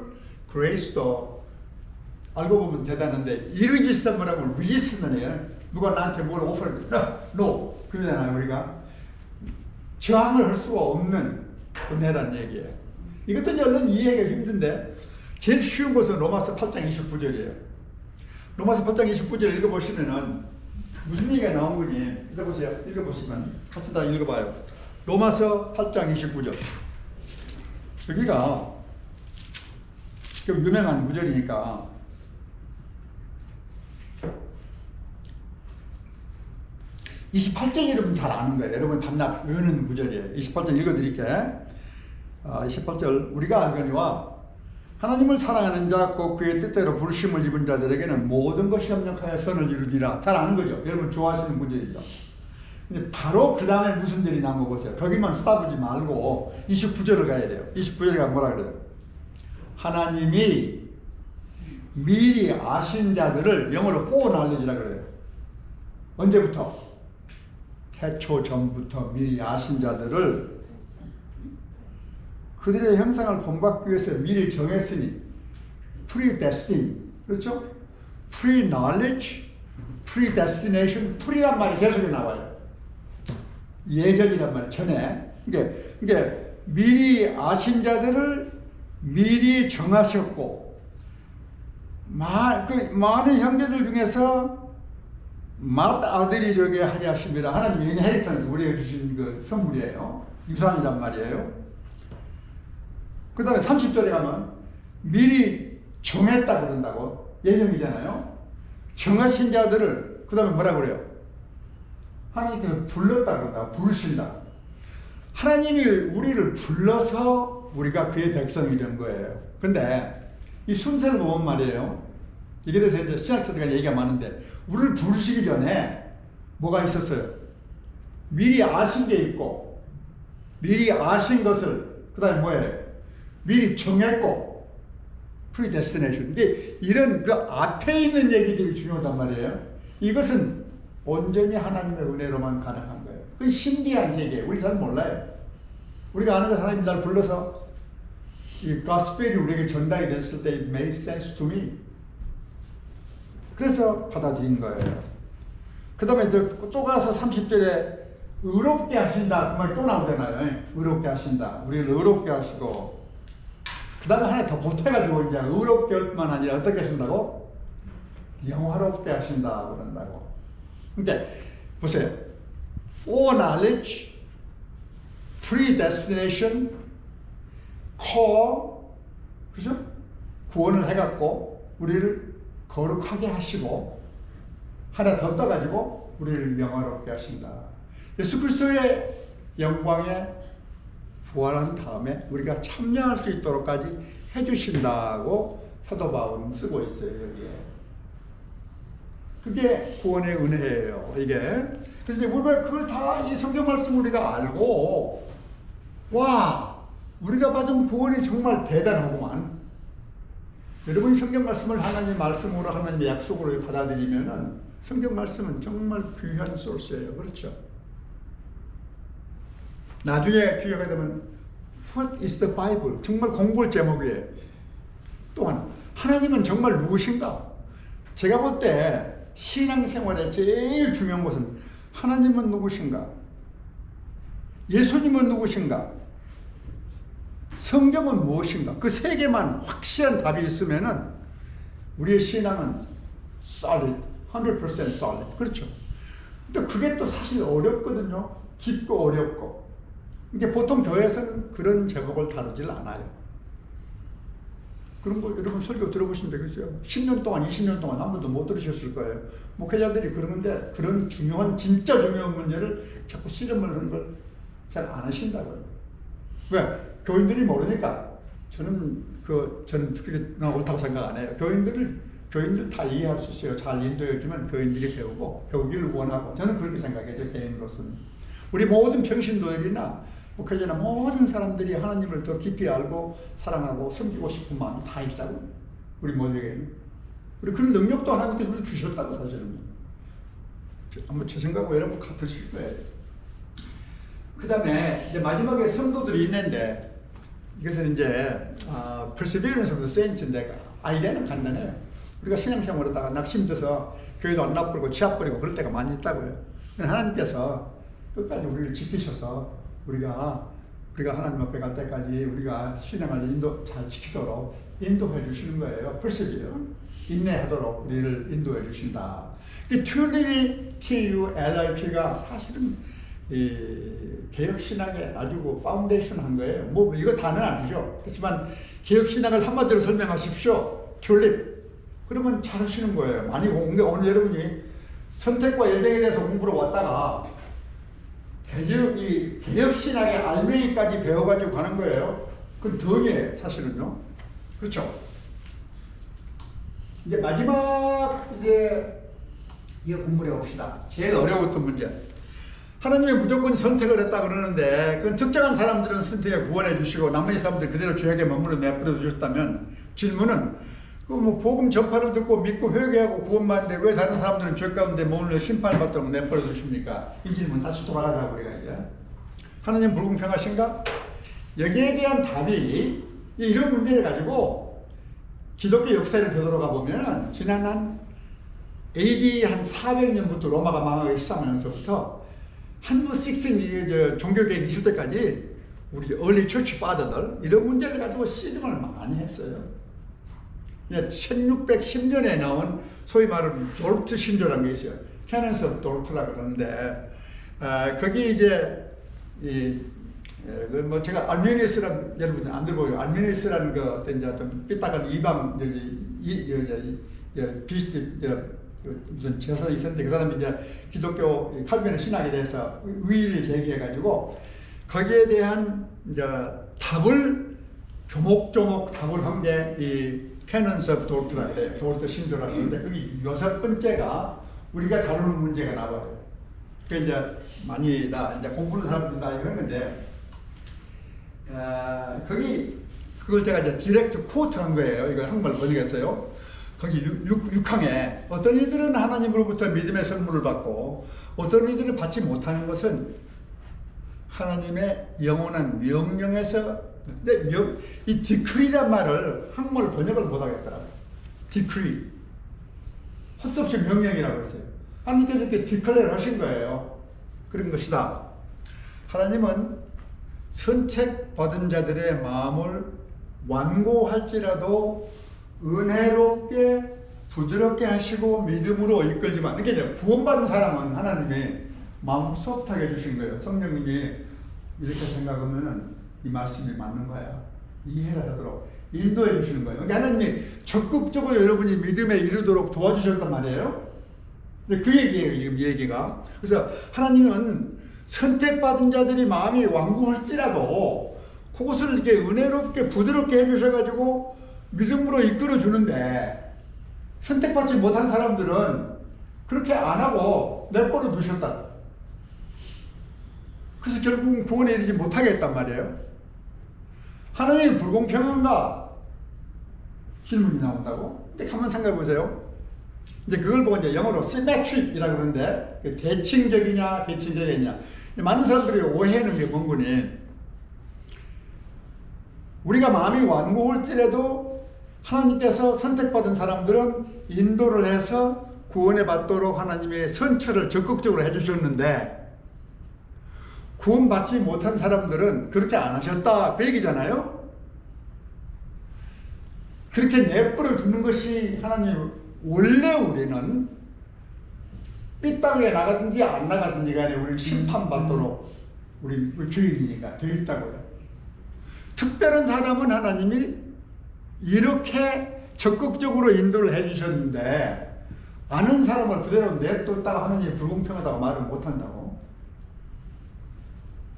grace도 알고 보면 대단한데 irresistible하고 resist는 누가 나한테 뭘 오퍼를 no 그러잖아요. 우리가 저항을 할 수가 없는 은혜란 얘기예요. 이것도 이제 얼른 이해하기가 힘든데 제일 쉬운 것은 로마서 8장 29절이에요. 로마서 8장 29절 읽어보시면은 무슨 얘기가 나온 거니? 읽어보세요. 읽어보시면 같이 다 읽어봐요. 로마서 8장 29절. 여기가 좀 유명한 구절이니까 28절 여러분 잘 아는 거예요. 여러분 밤낮 외우는 구절이에요. 28절 읽어드릴게. 28절 우리가 알거니와 하나님을 사랑하는 자 곧 그의 뜻대로 부르심을 입은 자들에게는 모든 것이 협력하여 선을 이루리라. 잘 아는 거죠. 여러분 좋아하시는 구절이죠. 근데 바로 그 다음에 무슨 일이 나온 거 보세요. 거기만 스탑하지 말고 29절을 가야 돼요. 29절에 가면 뭐라 그래요? 하나님이 미리 아신 자들을 영어로 foreknowledge라 그래요. 언제부터? 태초 전부터 미리 아신 자들을 그들의 형상을 본받기 위해서 미리 정했으니 predestined, 그렇죠? pre-knowledge, predestination, pre란 말이 계속 나와요. 예전이란 말이에요. 전에. 그러니까 미리 아신 자들을 미리 정하셨고 많은 형제들 중에서 맏 아들이 되게 하려 하심이라. 하나님의 인헤리턴스, 우리에게 주신 그 선물이에요. 유산이란 말이에요. 그 다음에 30절에 가면 미리 정했다 그런다고. 예정이잖아요. 정하신 자들을 그 다음에 뭐라 그래요? 하나님께서 불렀다 그런다고. 부르신다. 하나님이 우리를 불러서 우리가 그의 백성이 된 거예요. 근데 이 순서를 보면 말이에요. 이게 대해서 이제 신학자들과 얘기가 많은데, 우리를 부르시기 전에 뭐가 있었어요? 미리 아신 게 있고, 미리 아신 것을, 그 다음에 뭐예요? 미리 정했고, predestination. 근데 이런 그 앞에 있는 얘기들이 중요하단 말이에요. 이것은 온전히 하나님의 은혜로만 가능한 거예요. 그 신비한 세계예요. 우리 잘 몰라요. 우리가 아는 것, 하나님 날 불러서 이 가스펠이 우리에게 전달이 됐을 때 it made sense to me. 그래서 받아들인 거예요. 그 다음에 또 가서 30절에 의롭게 하신다 그 말이 또 나오잖아요. 의롭게 하신다. 우리를 의롭게 하시고, 그 다음에 하나 더 보태가지고 이제 의롭게만 아니라 어떻게 하신다고? 영화롭게 하신다 그런다고. 근데 보세요. foreknowledge, predestination, call, 그죠? 구원을 해갖고 우리를 거룩하게 하시고, 하나 더 떠가지고 우리를 영화롭게 하신다. 예수 그리스도의 영광에 부활한 다음에 우리가 참여할 수 있도록까지 해주신다고 사도 바울은 쓰고 있어요. 여기에. 그게 구원의 은혜예요. 이게. 그래서 이제 우리가 그걸 다 이 성경 말씀 우리가 알고, 와, 우리가 받은 구원이 정말 대단하구만. 여러분이 성경 말씀을 하나님의 말씀으로, 하나님의 약속으로 받아들이면은 성경 말씀은 정말 귀한 소스예요. 그렇죠? 나중에 기회가 되면 What is the Bible? 정말 공부할 제목이에요. 또한 하나님은 정말 누구신가? 제가 볼 때 신앙생활에 제일 중요한 것은 하나님은 누구신가? 예수님은 누구신가? 성경은 무엇인가? 그 세 개만 확실한 답이 있으면은 우리의 신앙은 solid, 100% solid. 그렇죠? 근데 그게 또 사실 어렵거든요. 깊고 어렵고. 이게 보통 교회에서는 그런 제목을 다루질 않아요. 그런 거 여러분 설교 들어보신 적 있어요? 10년 동안, 20년 동안 한 번도 못 들으셨을 거예요. 목회자들이 그러는데 그런 중요한, 진짜 중요한 문제를 자꾸 씨름을 하는 걸 잘 안 하신다고요. 왜? 교인들이 모르니까. 저는 그렇게 옳다고 생각 안 해요. 교인들 다 이해할 수 있어요. 잘 인도해주면 교인들이 배우기를 원하고. 저는 그렇게 생각해요. 개인으로서는. 우리 모든 평신도들이나 목회자나 모든 사람들이 하나님을 더 깊이 알고 사랑하고 섬기고 싶은 마음이 다 있다고. 우리 모두에게는. 우리 그런 능력도 하나님께서 우리 주셨다고 사실은. 아마 제 생각하고 여러분 같으실 거예요. 그 다음에 이제 마지막에 성도들이 있는데, 이것은 이제 perseverance of the saints인데 아이디어는 간단해요. 우리가 신앙생활 하다가 낙심돼서 교회도 안 나쁘고 치아 뿌리고 그럴 때가 많이 있다고요. 하나님께서 끝까지 우리를 지키셔서 우리가 하나님 앞에 갈 때까지 우리가 신앙을 잘 지키도록 인도해 주시는 거예요. persevere, 인내하도록 우리를 인도해 주신다. 이 튤립이 TULIP가 사실은 이 개혁신학의 아주 파운데이션 한 거예요. 뭐 이거 다는 아니죠. 그렇지만 개혁신학을 한마디로 설명하십시오. 튤립. 그러면 잘 하시는 거예요. 많이 오늘 여러분이 선택과 예정에 대해서 공부를 왔다가 개혁신학의 알맹이까지 배워가지고 가는 거예요. 그건 덕이에요, 사실은요. 그렇죠? 이제 마지막 이거 공부를 해봅시다. 제일 어려웠던 문제. 하나님이 무조건 선택을 했다 그러는데 그 특정한 사람들은 선택에 구원해 주시고 나머지 사람들 그대로 죄악에 머물러 내버려 주셨다면 질문은 그 뭐 복음 전파를 듣고 믿고 회개하고 구원받는데 왜 다른 사람들은 죄 가운데 머물러 심판을 받도록 내버려 두십니까? 이 질문 다시 돌아가자고 우리가 이제. 하나님 불공평하신가? 여기에 대한 답이 이런 문제를 가지고 기독교 역사를 되돌아가 보면 지난 한 AD 한 400년부터 로마가 망하기 시작하면서부터 한뭐 식슨 종교개혁이 있을 때까지 우리 early church father들 이런 문제를 가지고 씨름을 많이 했어요. 1610년에 나온 소위 말하는 도르트 신조라는 게 있어요. 캐넌스 오브 도르트라고 그러는데 거기 이제 뭐 제가 알미니스라는 여러분 안 들어보요. 알미니스라는 그 어떤 이제 좀 삐딱한 이방 무슨 제사가 있었는데 그 사람이 이제 기독교 칼빈의 신학에 대해서 의의를 제기해가지고 거기에 대한 이제 답을 조목조목 답을 한 게 이 캐넌스 오브 도르트라 그래요. 도르트 신조라고 하는데 거기 6번째가 우리가 다루는 문제가 나와요. 그 이제 많이 다 이제 공부하는 사람들 다 했는데 거기 그걸 제가 이제 디렉트 코트한 거예요. 이걸 한국말 번역했어요. 거기 6항에 어떤 이들은 하나님으로부터 믿음의 선물을 받고 어떤 이들은 받지 못하는 것은 하나님의 영원한 명령에서 근데 이 디크리란 말을 한국말 번역을 못하겠더라고요. 디크리 헛수없이 명령이라고 했어요. 하나님께서 이렇게 디클레어 하신 거예요. 그런 것이다. 하나님은 선택받은 자들의 마음을 완고할지라도 은혜롭게 부드럽게 하시고 믿음으로 이끌지만 이렇게 이제 구원받은 사람은 하나님이 마음 소프트하게 해주신 거예요. 성령님이 이렇게 생각하면은 이 말씀이 맞는 거야. 이해를 하도록 인도해 주시는 거예요. 그러니까 하나님이 적극적으로 여러분이 믿음에 이르도록 도와주셨단 말이에요. 근데 그 얘기예요, 지금 이 얘기가. 그래서 하나님은 선택받은 자들이 마음이 완고할지라도 그것을 이렇게 은혜롭게 부드럽게 해주셔가지고 믿음으로 이끌어 주는데 선택받지 못한 사람들은 그렇게 안 하고 내버려 두셨다. 그래서 결국은 구원에 이르지 못하게 했단 말이에요. 하나님이 불공평한가? 질문이 나온다고? 근데 한번 생각해 보세요. 이제 그걸 보고 이제 영어로 symmetric이라고 그러는데 대칭적이냐 대칭적이냐 많은 사람들이 오해하는 게 뭔구니 우리가 마음이 완고할지라도 하나님께서 선택받은 사람들은 인도를 해서 구원에 받도록 하나님의 선처를 적극적으로 해주셨는데 구원받지 못한 사람들은 그렇게 안 하셨다 그 얘기잖아요. 그렇게 내버려 두는 것이 하나님 원래 우리는 삐땅에 나가든지 안 나가든지 간에 우리를 심판받도록 우리 주인이니까 되어 있다고요. 특별한 사람은 하나님이 이렇게 적극적으로 인도를 해주셨는데 아는 사람을 그대로 냅뒀다가 하나님이 불공평하다고 말을 못한다고.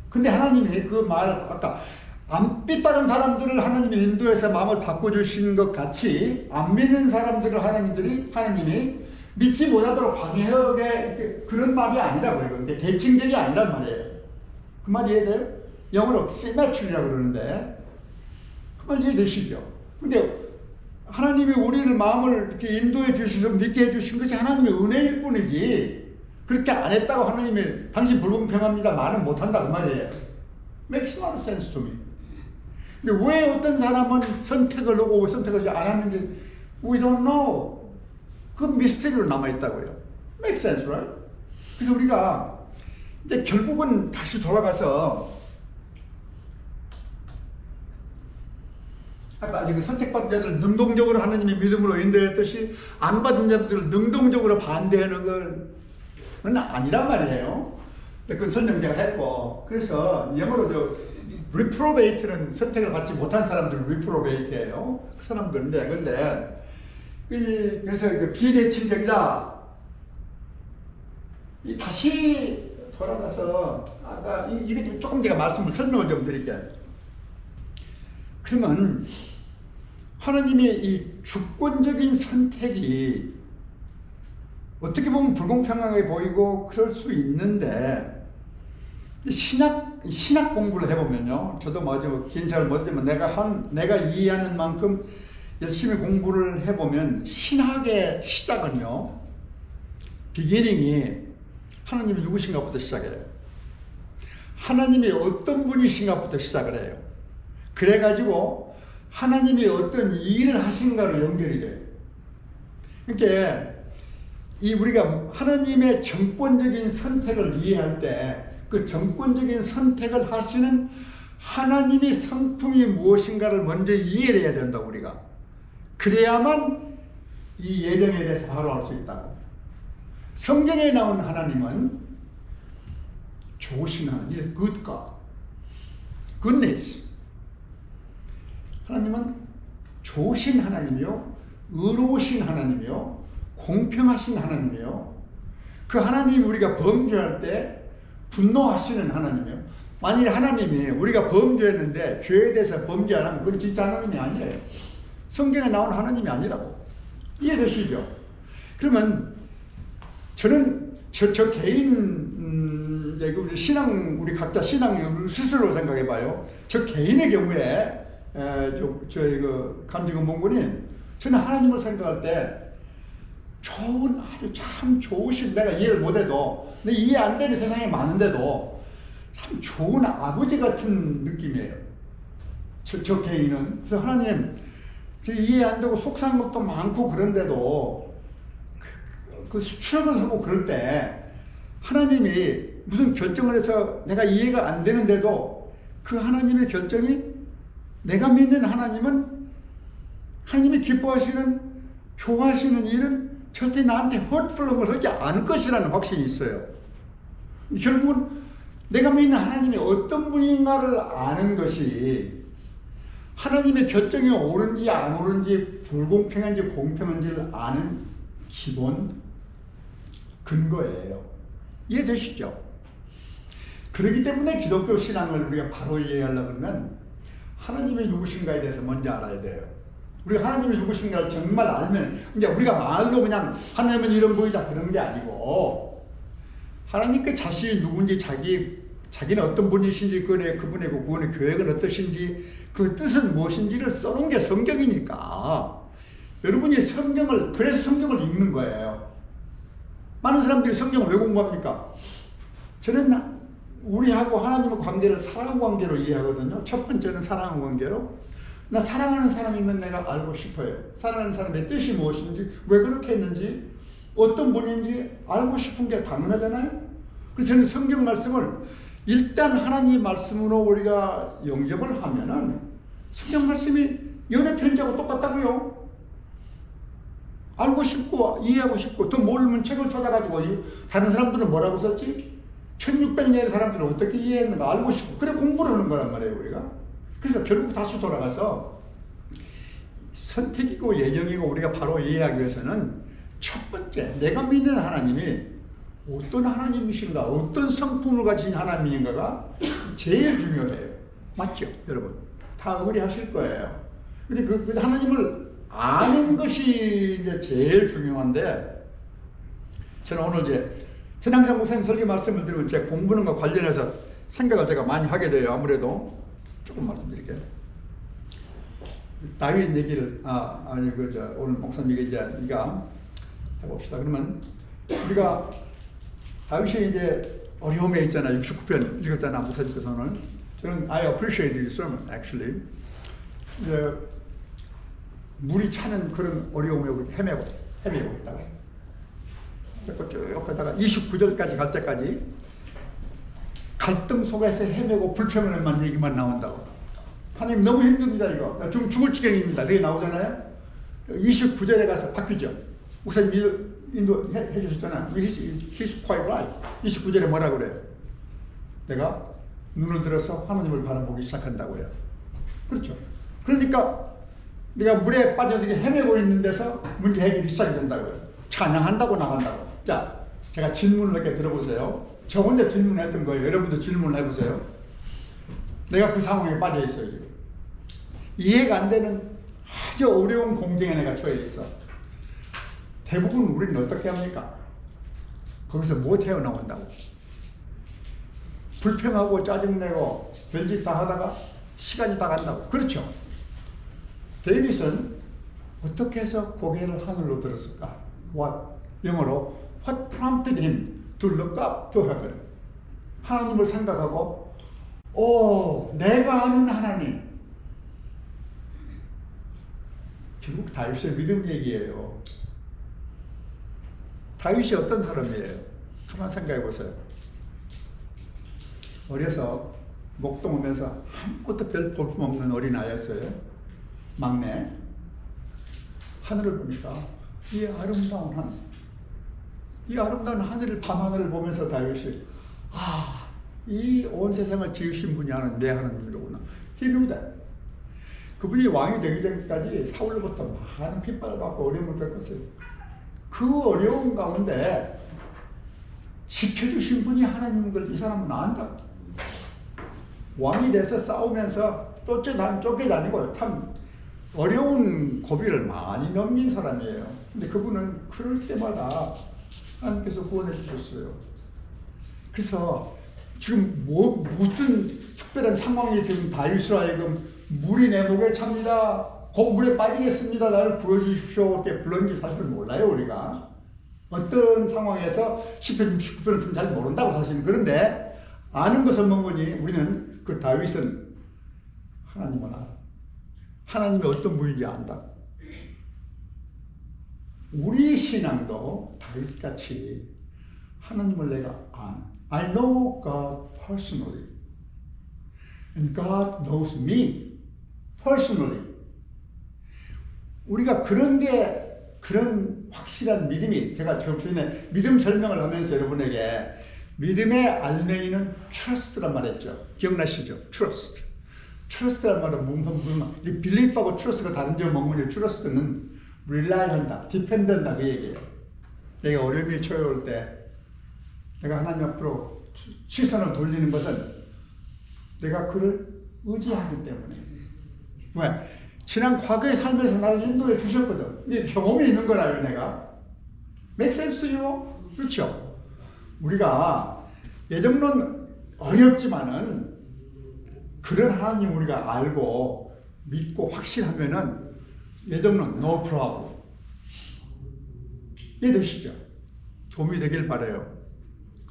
근데 하나님이 그 말 아까 안 삐딱한 사람들을 하나님이 인도해서 마음을 바꿔주신 것 같이 안 믿는 사람들을 하나님이 믿지 못하도록 방해하게 그런 말이 아니라고요. 이게 대칭적이 아니란 말이에요. 그 말 이해돼요? 영어로 symmetry라고 그러는데 그 말 이해되시죠? 근데 하나님이 우리를 마음을 이렇게 인도해 주셔서 믿게 해 주신 것이 하나님의 은혜일 뿐이지 그렇게 안 했다고 하나님이 당신 불공평합니다 말은 못한다 그 말이에요. Makes no sense to me. 근데 왜 어떤 사람은 선택을 하고 선택을 안 하는지 we don't know. 그 미스터리로 남아있다고요. Makes sense, right? 그래서 우리가 이제 결국은 다시 돌아가서 아까 지금 선택받은 자들 능동적으로 하나님의 믿음으로 인도했듯이 안 받은 자들 능동적으로 반대하는 건 아니란 말이에요. 그 설명 제가 했고 그래서 영어로 reprobate는 선택을 받지 못한 사람들 reprobate예요. 그 사람들인데 근데 그래서 비대칭적이다. 다시 돌아가서 아까 이게 조금 제가 설명을 좀 드릴게요. 그러면 하나님의 이 주권적인 선택이 어떻게 보면 불공평하게 보이고 그럴 수 있는데 신학 공부를 해보면요. 저도 뭐긴 세월 못하지만 내가 이해하는 만큼 열심히 공부를 해보면 신학의 시작은요. 비기닝이 하나님이 누구신가부터 시작해요. 하나님이 어떤 분이신가부터 시작을 해요. 그래가지고 하나님이 어떤 일을 하신가로 연결이 돼요. 그러니까 우리가 하나님의 정권적인 선택을 이해할 때 그 정권적인 선택을 하시는 하나님의 성품이 무엇인가를 먼저 이해를 해야 된다, 우리가. 그래야만 이 예정에 대해서 바로 알 수 있다고. 성경에 나온 하나님은 좋으신 하나님, good God, goodness. 하나님은 좋으신 하나님이요, 의로우신 하나님이요, 공평하신 하나님이요. 그 하나님이 우리가 범죄할 때 분노하시는 하나님이요. 만일 하나님이 우리가 범죄했는데 죄에 대해서 범죄 안 하면 그건 진짜 하나님이 아니에요. 성경에 나온 하나님이 아니라고. 이해되시죠? 그러면 저는 저 개인 우리 신앙, 우리 각자 신앙 스스로 생각해 봐요. 저 개인의 경우에 저희 간증은 몽군이 저는 하나님을 생각할 때 아주 참 좋으신, 내가 이해를 못해도, 이해 안 되는 세상에 많은데도 참 좋은 아버지 같은 느낌이에요. 저 개인은. 그래서 하나님, 이해 안 되고 속상한 것도 많고 그런데도 그 수출을 하고 그럴 때 하나님이 무슨 결정을 해서 내가 이해가 안 되는데도 그 하나님의 결정이, 내가 믿는 하나님은 하나님이 기뻐하시는, 좋아하시는 일은 절대 나한테 hurtful한 걸 하지 않을 것이라는 확신이 있어요. 결국은 내가 믿는 하나님이 어떤 분인가를 아는 것이 하나님의 결정이 옳은지 안 옳은지, 불공평한지 공평한지를 아는 기본 근거예요. 이해되시죠? 그렇기 때문에 기독교 신앙을 우리가 바로 이해하려고 하면 하나님이 누구신가에 대해서 먼저 알아야 돼요. 우리가 하나님이 누구신가를 정말 알면, 이제 우리가 말로 그냥 하나님은 이런 분이다 그런 게 아니고, 하나님께 자신이 누군지, 자기는 어떤 분이신지, 그분의 계획은 어떠신지, 그 뜻은 무엇인지를 써놓은 게 성경이니까, 여러분이 그래서 성경을 읽는 거예요. 많은 사람들이 성경을 왜 공부합니까? 저는 우리하고 하나님의 관계를 사랑 관계로 이해하거든요. 첫 번째는 사랑 관계로. 나 사랑하는 사람이면 내가 알고 싶어요. 사랑하는 사람의 뜻이 무엇인지, 왜 그렇게 했는지, 어떤 분인지 알고 싶은 게 당연하잖아요. 그래서 저는 성경 말씀을 일단 하나님 말씀으로 우리가 영접을 하면은 성경 말씀이 연애 편지하고 똑같다고요. 알고 싶고 이해하고 싶고, 더 모르면 책을 찾아가지고 다른 사람들은 뭐라고 썼지? 1600년의 사람들은 어떻게 이해했는가 알고 싶고, 그래 공부를 하는 거란 말이에요, 우리가. 그래서 결국 다시 돌아가서 선택이고 예정이고 우리가 바로 이해하기 위해서는 첫 번째, 내가 믿는 하나님이 어떤 하나님이신가, 어떤 성품을 가진 하나님인가가 제일 중요해요. 맞죠, 여러분? 다 의리하실 거예요. 근데 그 하나님을 아는 것이 이제 제일 중요한데, 저는 오늘 저는 항상 목사님 설교 말씀을 들으면 제 공부하는 것과 관련해서 생각을 제가 많이 하게 돼요. 아무래도 조금 말씀드릴게요. 다윗 얘기를 오늘 목사님 이가 해봅시다. 그러면 우리가 다윗이 이제 어려움에 있잖아요. 69편 읽었잖아, 목사님께서 오늘. 저는 I appreciate this sermon actually. 이제 물이 차는 그런 어려움에 헤매고 있다가 쭉 가다가 29절까지 갈 때까지 갈등 속에서 헤매고 불평하는 얘기만 나온다고. 하나님 너무 힘듭니다, 이거. 죽을 지경입니다. 그게 나오잖아요. 29절에 가서 바뀌죠. 목사님 인도해 주셨잖아요. He's quite right. 29절에 뭐라 그래요? 내가 눈을 들어서 하나님을 바라보기 시작한다고요. 그렇죠. 그러니까 내가 물에 빠져서 헤매고 있는 데서 문제 해결이 시작이 된다고요. 찬양한다고 나간다고. 자, 제가 질문을 이렇게 들어보세요. 저 혼자 질문했던 거예요. 여러분도 질문을 해보세요. 내가 그 상황에 빠져 있어요, 지금. 이해가 안 되는 아주 어려운 공경에 내가 처해 있어. 대부분 우리는 어떻게 합니까? 거기서 못 헤어나온다고. 불평하고 짜증내고 별짓 다 하다가 시간이 다 간다고. 그렇죠. 데이빗은 어떻게 해서 고개를 하늘로 들었을까? 영어로 What prompted him to look up to heaven? 하나님을 생각하고 내가 아는 하나님. 결국 다윗의 믿음 얘기예요. 다윗이 어떤 사람이에요? 한번 생각해 보세요. 어려서 목동 오면서 아무것도 별 볼품 없는 어린아이였어요. 막내. 하늘을 보니까 이 아름다운 하늘, 이 아름다운 하늘을, 밤하늘을 보면서 다윗이 이 온 세상을 지으신 분이 내 하나님이로구나. He knew that. 그분이 왕이 되기 전까지 사울로부터 많은 핍박을 받고 어려움을 겪었어요. 그 어려움 가운데 지켜주신 분이 하나님인 걸 이 사람은 안다. 왕이 돼서 싸우면서 쫓겨다니고 참 어려운 고비를 많이 넘긴 사람이에요. 근데 그분은 그럴 때마다 하나님께서 구원해 주셨어요. 그래서 지금 무슨 특별한 상황이 지금 다윗으로 하여금 물이 내 목에 찹니다. 곧 물에 빠지겠습니다. 나를 구해주십시오. 이렇게 불렀는지 사실은 몰라요, 우리가. 어떤 상황에서 10편, 69편을 잘 모른다고 사실은. 그런데 아는 것은 뭐니 우리는 그 다윗은 하나님을 알아. 하나님이 어떤 분인지 안다. 우리 신앙도 다윗같이 하나님을 내가 아는. I know God personally. And God knows me personally. 우리가 그런 확실한 믿음이, 제가 전에 믿음 설명을 하면서 여러분에게 믿음의 알맹이는 trust란 말했죠. 기억나시죠? trust. trust란 말은 무슨 belief하고 trust가 다른 점 뭐냐? trust는 rely한다, depend한다 그 얘기예요. 내가 어려움이 처해올 때 내가 하나님 앞으로 시선을 돌리는 것은 내가 그를 의지하기 때문에. 왜? 지난 과거의 삶에서 나를 인도해 주셨거든. 이게 경험이 있는 거라요, 내가. Make sense to you? 그렇죠? 우리가 예정론 어렵지만은 그런 하나님 우리가 알고 믿고 확신하면은 예정론 no problem. 이해되시죠? 도움이 되길 바라요.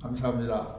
감사합니다.